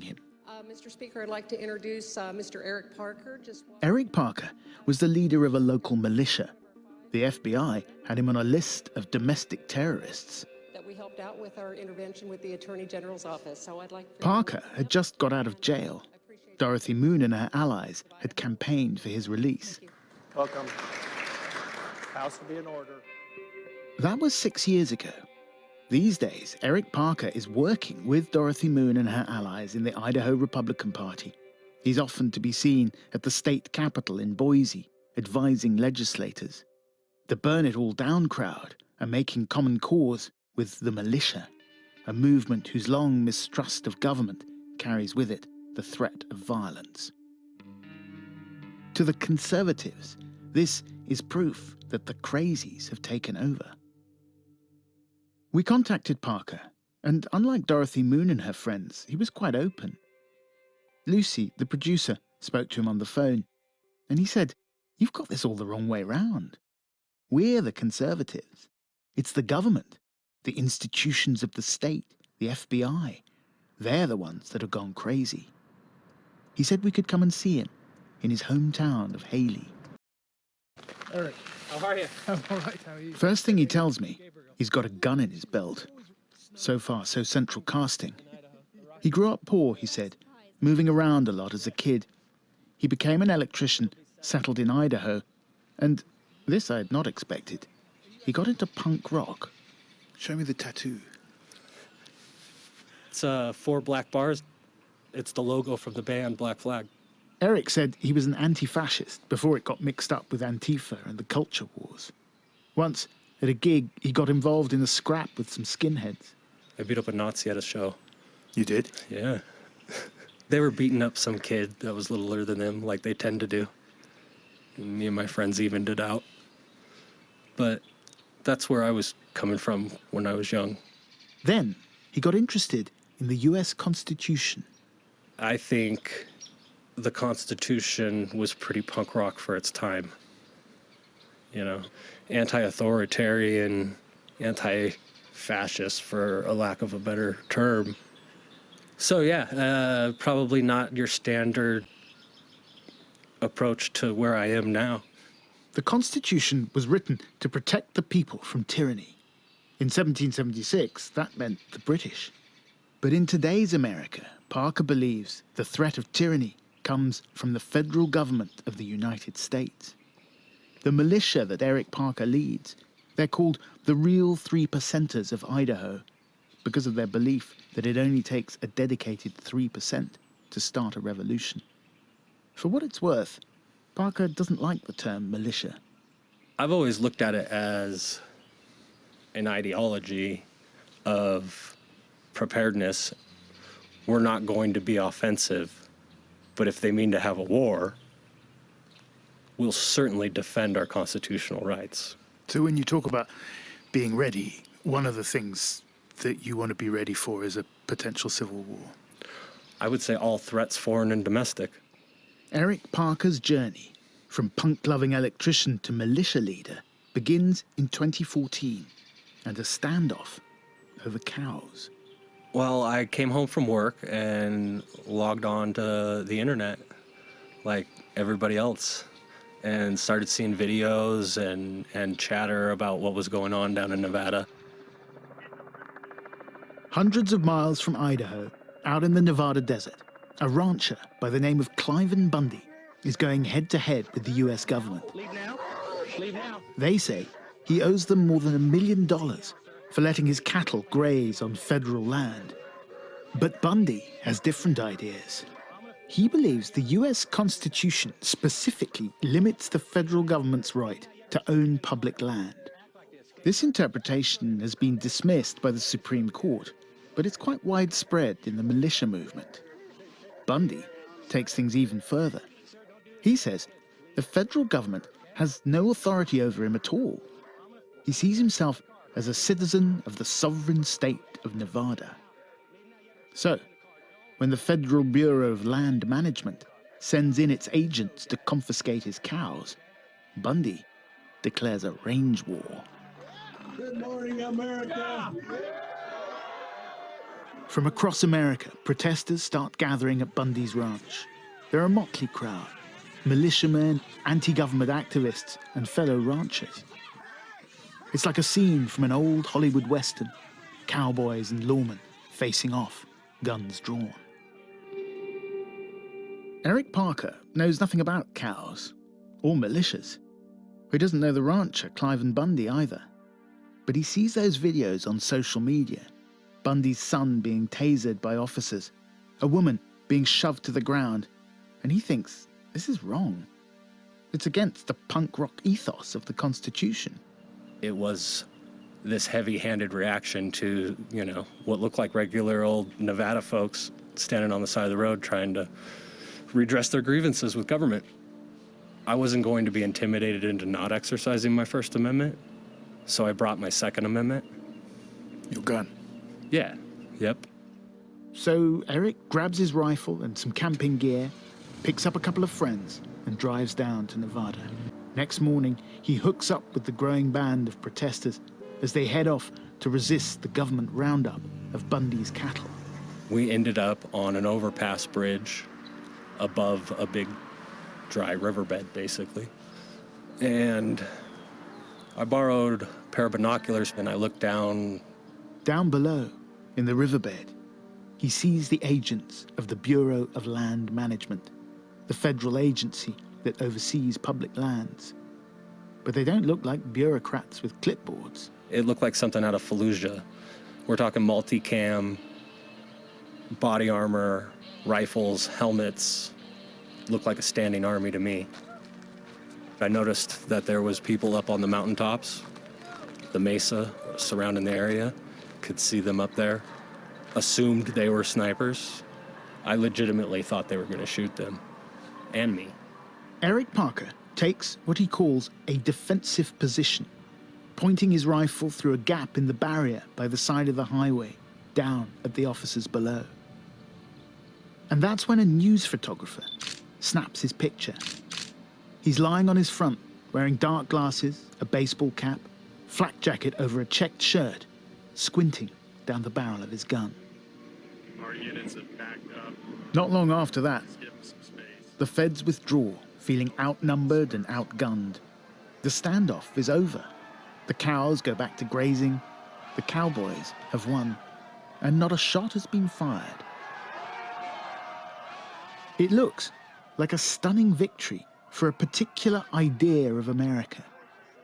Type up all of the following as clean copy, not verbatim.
him. Mr. Speaker, I'd like to introduce Mr. Eric Parker. Eric Parker was the leader of a local militia. The FBI had him on a list of domestic terrorists. That we helped out with our intervention with the Attorney General's office. So I'd like Parker had just got out of jail. Dorothy Moon and her allies had campaigned for his release. Welcome. House will be in order. That was 6 years ago. These days, Eric Parker is working with Dorothy Moon and her allies in the Idaho Republican Party. He's often to be seen at the state capitol in Boise, advising legislators. The Burn It All Down crowd are making common cause with the militia, a movement whose long mistrust of government carries with it the threat of violence. To the conservatives, this is proof that the crazies have taken over. We contacted Parker, and unlike Dorothy Moon and her friends, he was quite open. Lucy, the producer, spoke to him on the phone, and he said, "You've got this all the wrong way round. We're the conservatives. It's the government, the institutions of the state, the FBI. They're the ones that have gone crazy." He said we could come and see him in his hometown of Haley. Eric, how are you? I'm all right, how are you? First thing he tells me, he's got a gun in his belt. So far, so central casting. He grew up poor, he said, moving around a lot as a kid. He became an electrician, settled in Idaho, and this I had not expected. He got into punk rock. Show me the tattoo. It's 4 black bars. It's the logo from the band Black Flag. Eric said he was an anti-fascist before it got mixed up with Antifa and the culture wars. Once, at a gig, he got involved in a scrap with some skinheads. I beat up a Nazi at a show. You did? Yeah. They were beating up some kid that was littler than them, like they tend to do. And me and my friends evened it out. But that's where I was coming from when I was young. Then, he got interested in the US Constitution. I think the Constitution was pretty punk rock for its time. You know, anti-authoritarian, anti-fascist, for a lack of a better term. So yeah, probably not your standard approach to where I am now. The Constitution was written to protect the people from tyranny. In 1776, that meant the British. But in today's America, Parker believes the threat of tyranny comes from the federal government of the United States. The militia that Eric Parker leads, they're called the real 3%ers of Idaho because of their belief that it only takes a dedicated 3% to start a revolution. For what it's worth, Parker doesn't like the term militia. I've always looked at it as an ideology of preparedness. We're not going to be offensive, but if they mean to have a war, we'll certainly defend our constitutional rights. So when you talk about being ready, one of the things that you want to be ready for is a potential civil war. I would say all threats, foreign and domestic. Eric Parker's journey from punk-loving electrician to militia leader begins in 2014 and a standoff over cows. Well, I came home from work and logged on to the internet like everybody else and started seeing videos and chatter about what was going on down in Nevada. Hundreds of miles from Idaho, out in the Nevada desert, a rancher by the name of Cliven Bundy is going head-to-head with the US government. Leave now. Leave now. They say he owes them more than $1 million for letting his cattle graze on federal land. But Bundy has different ideas. He believes the US Constitution specifically limits the federal government's right to own public land. This interpretation has been dismissed by the Supreme Court, but it's quite widespread in the militia movement. Bundy takes things even further. He says the federal government has no authority over him at all. He sees himself as a citizen of the sovereign state of Nevada. So, when the Federal Bureau of Land Management sends in its agents to confiscate his cows, Bundy declares a range war. Good morning, America. From across America, protesters start gathering at Bundy's ranch. They're a motley crowd: militiamen, anti-government activists, and fellow ranchers. It's like a scene from an old Hollywood Western: cowboys and lawmen facing off, guns drawn. Eric Parker knows nothing about cows or militias. He doesn't know the rancher, Cliven Bundy, either. But he sees those videos on social media: Bundy's son being tasered by officers, a woman being shoved to the ground, and he thinks this is wrong. It's against the punk rock ethos of the Constitution. It was this heavy-handed reaction to, what looked like regular old Nevada folks standing on the side of the road trying to redress their grievances with government. I wasn't going to be intimidated into not exercising my First Amendment, so I brought my Second Amendment. Your gun? Yeah, yep. So Eric grabs his rifle and some camping gear, picks up a couple of friends, and drives down to Nevada. Next morning, he hooks up with the growing band of protesters as they head off to resist the government roundup of Bundy's cattle. We ended up on an overpass bridge above a big dry riverbed, basically. And I borrowed a pair of binoculars and I looked down. Down below, in the riverbed, he sees the agents of the Bureau of Land Management, the federal agency that oversees public lands. But they don't look like bureaucrats with clipboards. It looked like something out of Fallujah. We're talking multicam, body armor, rifles, helmets. Looked like a standing army to me. I noticed that there was people up on the mountaintops, the mesa surrounding the area. Could see them up there. Assumed they were snipers. I legitimately thought they were going to shoot them. And me. Eric Parker takes what he calls a defensive position, pointing his rifle through a gap in the barrier by the side of the highway, down at the officers below. And that's when a news photographer snaps his picture. He's lying on his front, wearing dark glasses, a baseball cap, flak jacket over a checked shirt, squinting down the barrel of his gun. Our units have backed up. Not long after that, Let's give them some space. the feds withdraw, feeling outnumbered and outgunned. The standoff is over. The cows go back to grazing. The cowboys have won, and not a shot has been fired. It looks like a stunning victory for a particular idea of America,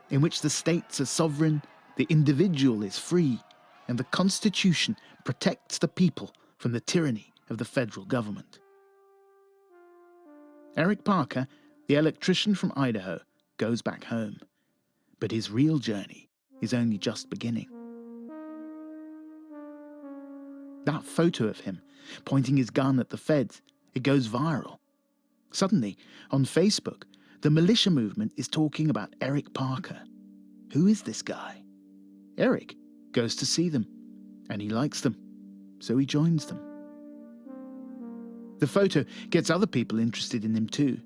in which the states are sovereign, the individual is free, and the Constitution protects the people from the tyranny of the federal government. Eric Parker, the electrician from Idaho, goes back home. But his real journey is only just beginning. That photo of him pointing his gun at the feds, it goes viral. Suddenly, on Facebook, the militia movement is talking about Eric Parker. Who is this guy? Eric goes to see them, and he likes them, so he joins them. The photo gets other people interested in him too.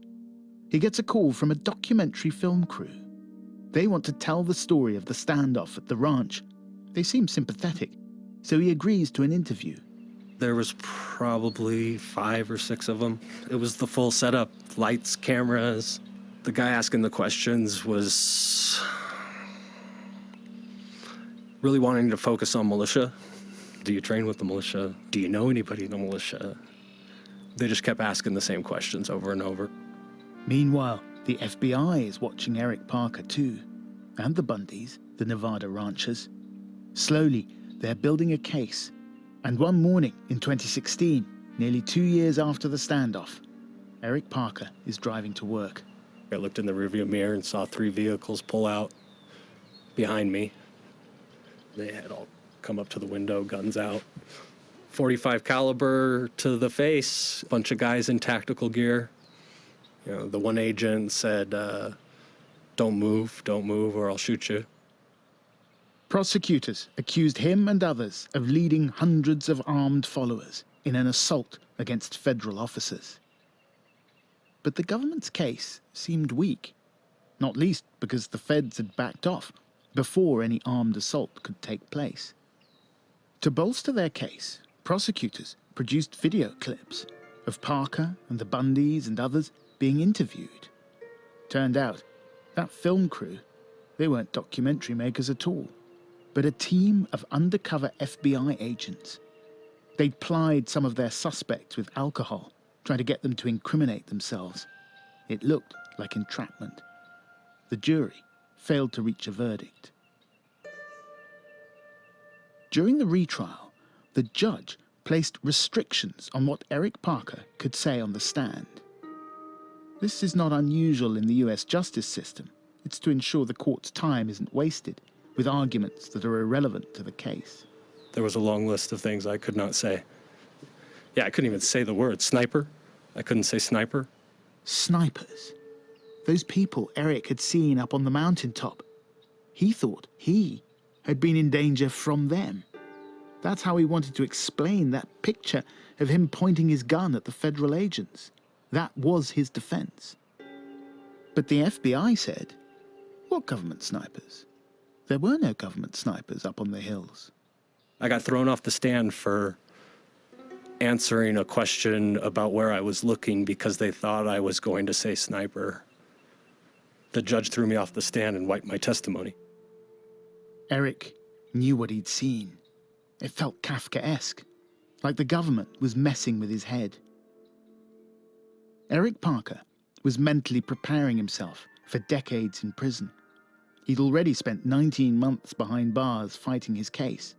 He gets a call from a documentary film crew. They want to tell the story of the standoff at the ranch. They seem sympathetic, so he agrees to an interview. There was probably 5 or 6 of them. It was the full setup, lights, cameras. The guy asking the questions was really wanting to focus on militia. Do you train with the militia? Do you know anybody in the militia? They just kept asking the same questions over and over. Meanwhile, the FBI is watching Eric Parker too, and the Bundys, the Nevada ranchers. Slowly, they're building a case. And one morning in 2016, nearly 2 years after the standoff, Eric Parker is driving to work. I looked in the rearview mirror and saw 3 vehicles pull out behind me. They had all come up to the window, guns out. .45 caliber to the face, bunch of guys in tactical gear. The one agent said, don't move, or I'll shoot you. Prosecutors accused him and others of leading hundreds of armed followers in an assault against federal officers. But the government's case seemed weak, not least because the feds had backed off before any armed assault could take place. To bolster their case, Prosecutors produced video clips of Parker and the Bundys and others being interviewed. Turned out, that film crew, they weren't documentary makers at all, but a team of undercover FBI agents. They'd plied some of their suspects with alcohol, trying to get them to incriminate themselves. It looked like entrapment. The jury failed to reach a verdict. During the retrial, the judge placed restrictions on what Eric Parker could say on the stand. This is not unusual in the US justice system. It's to ensure the court's time isn't wasted with arguments that are irrelevant to the case. There was a long list of things I could not say. Yeah, I couldn't even say the word sniper. I couldn't say sniper. Snipers. Those people Eric had seen up on the mountaintop. He thought he had been in danger from them. That's how he wanted to explain that picture of him pointing his gun at the federal agents. That was his defense. But the FBI said, what government snipers? There were no government snipers up on the hills. I got thrown off the stand for answering a question about where I was looking because they thought I was going to say sniper. The judge threw me off the stand and wiped my testimony. Eric knew what he'd seen. It felt Kafkaesque, like the government was messing with his head. Eric Parker was mentally preparing himself for decades in prison. He'd already spent 19 months behind bars fighting his case.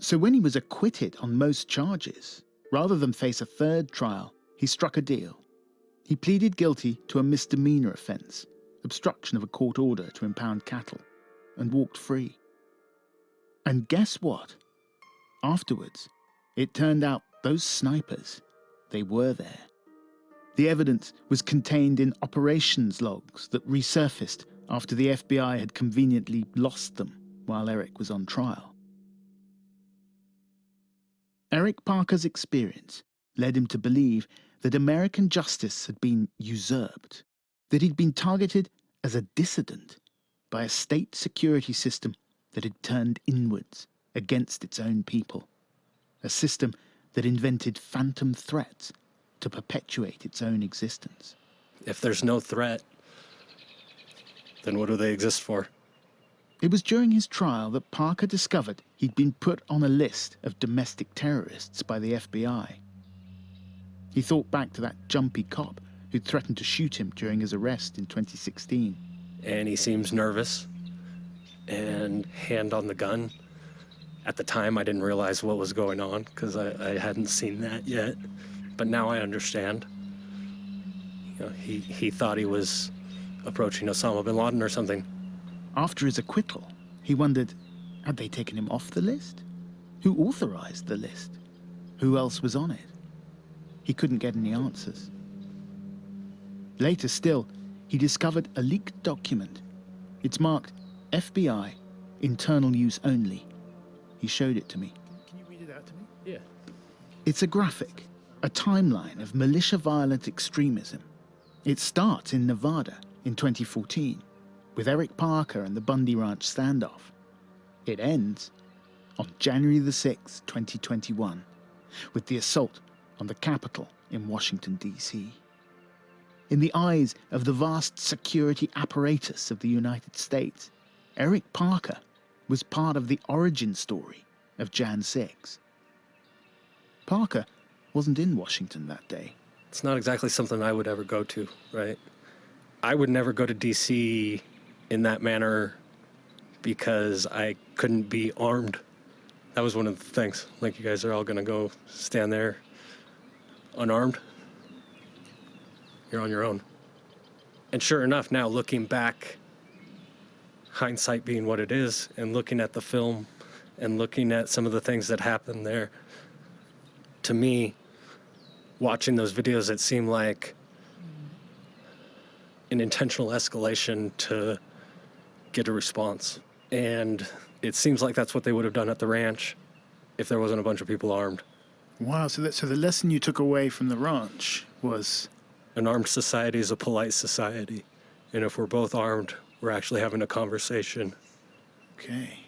So when he was acquitted on most charges, rather than face a third trial, he struck a deal. He pleaded guilty to a misdemeanor offence, obstruction of a court order to impound cattle, and walked free. And guess what? Afterwards, it turned out those snipers, they were there. The evidence was contained in operations logs that resurfaced after the FBI had conveniently lost them while Eric was on trial. Eric Parker's experience led him to believe that American justice had been usurped, that he'd been targeted as a dissident by a state security system that had turned inwards against its own people, a system that invented phantom threats to perpetuate its own existence. If there's no threat, then what do they exist for? It was during his trial that Parker discovered he'd been put on a list of domestic terrorists by the FBI. He thought back to that jumpy cop who'd threatened to shoot him during his arrest in 2016. And he seems nervous and hand on the gun. At the time, I didn't realize what was going on because I hadn't seen that yet. But now I understand. You know, he thought he was approaching Osama bin Laden or something. After his acquittal, he wondered, had they taken him off the list? Who authorized the list? Who else was on it? He couldn't get any answers. Later still, he discovered a leaked document. It's marked FBI, internal use only. He showed it to me. Can you read it out to me? Yeah. It's a graphic, a timeline of militia violent extremism. It starts in Nevada in 2014, with Eric Parker and the Bundy Ranch standoff. It ends on January the 6th, 2021, with the assault on the Capitol in Washington, D.C. In the eyes of the vast security apparatus of the United States, Eric Parker was part of the origin story of Jan 6. Parker wasn't in Washington that day. It's not exactly something I would ever go to, right? I would never go to D.C. in that manner because I couldn't be armed. That was one of the things. Like, you guys are all going to go stand there unarmed. You're on your own. And sure enough, now looking back, hindsight being what it is, and looking at the film and looking at some of the things that happened there, to me, watching those videos, it seemed like an intentional escalation to get a response. And it seems like that's what they would have done at the ranch if there wasn't a bunch of people armed. Wow, so the lesson you took away from the ranch was... An armed society is a polite society. And if we're both armed, we're actually having a conversation. Okay.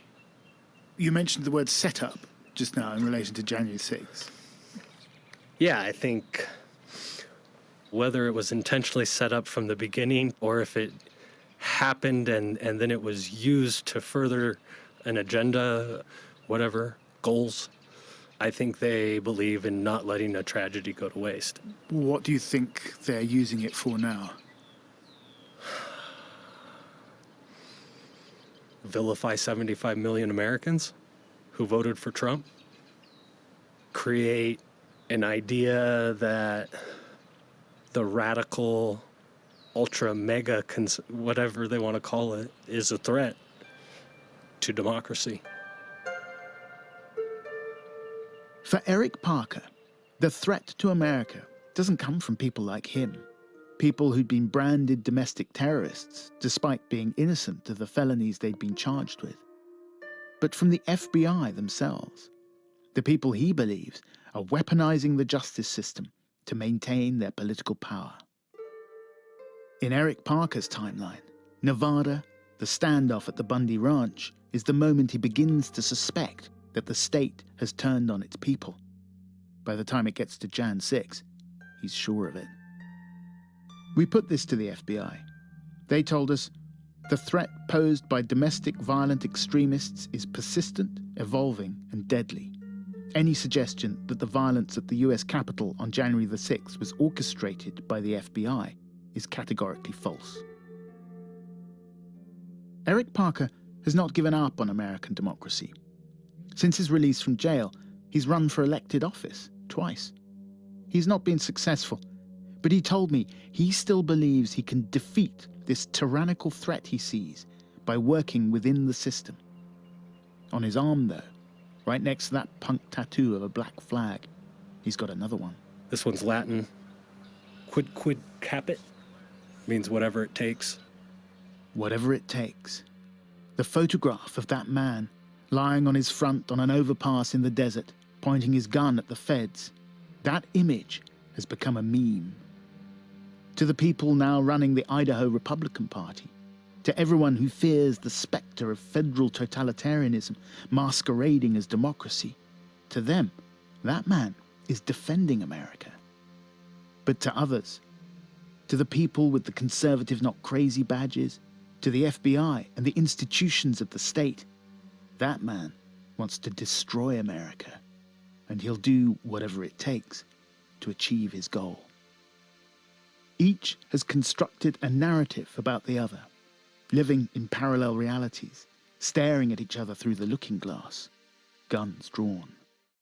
You mentioned the word setup. just now in relation to January 6th. Yeah, I think whether it was intentionally set up from the beginning or if it happened and then it was used to further an agenda, whatever, goals, I think they believe in not letting a tragedy go to waste. What do you think they're using it for now? Vilify 75 million Americans who voted for Trump. Create an idea that the radical, ultra mega, whatever they want to call it, is a threat to democracy. For Eric Parker, the threat to America doesn't come from people like him, people who'd been branded domestic terrorists despite being innocent of the felonies they'd been charged with, but from the FBI themselves, the people he believes are weaponizing the justice system to maintain their political power. In Eric Parker's timeline, Nevada, the standoff at the Bundy Ranch, is the moment he begins to suspect that the state has turned on its people. By the time it gets to Jan 6, he's sure of it. We put this to the FBI. They told us the threat posed by domestic violent extremists is persistent, evolving, and deadly. Any suggestion that the violence at the US Capitol on January the 6th was orchestrated by the FBI is categorically false. Eric Parker has not given up on American democracy. Since his release from jail, he's run for elected office twice. He's not been successful, but he told me he still believes he can defeat this tyrannical threat he sees by working within the system. On his arm, though, right next to that punk tattoo of a black flag, he's got another one. This one's Latin. Quid capit means whatever it takes. Whatever it takes. The photograph of that man lying on his front on an overpass in the desert, pointing his gun at the feds, that image has become a meme. To the people now running the Idaho Republican Party, to everyone who fears the specter of federal totalitarianism masquerading as democracy, to them, that man is defending America. But to others, to the people with the conservative not crazy badges, to the FBI and the institutions of the state, that man wants to destroy America, and he'll do whatever it takes to achieve his goal. Each has constructed a narrative about the other, living in parallel realities, staring at each other through the looking glass, guns drawn.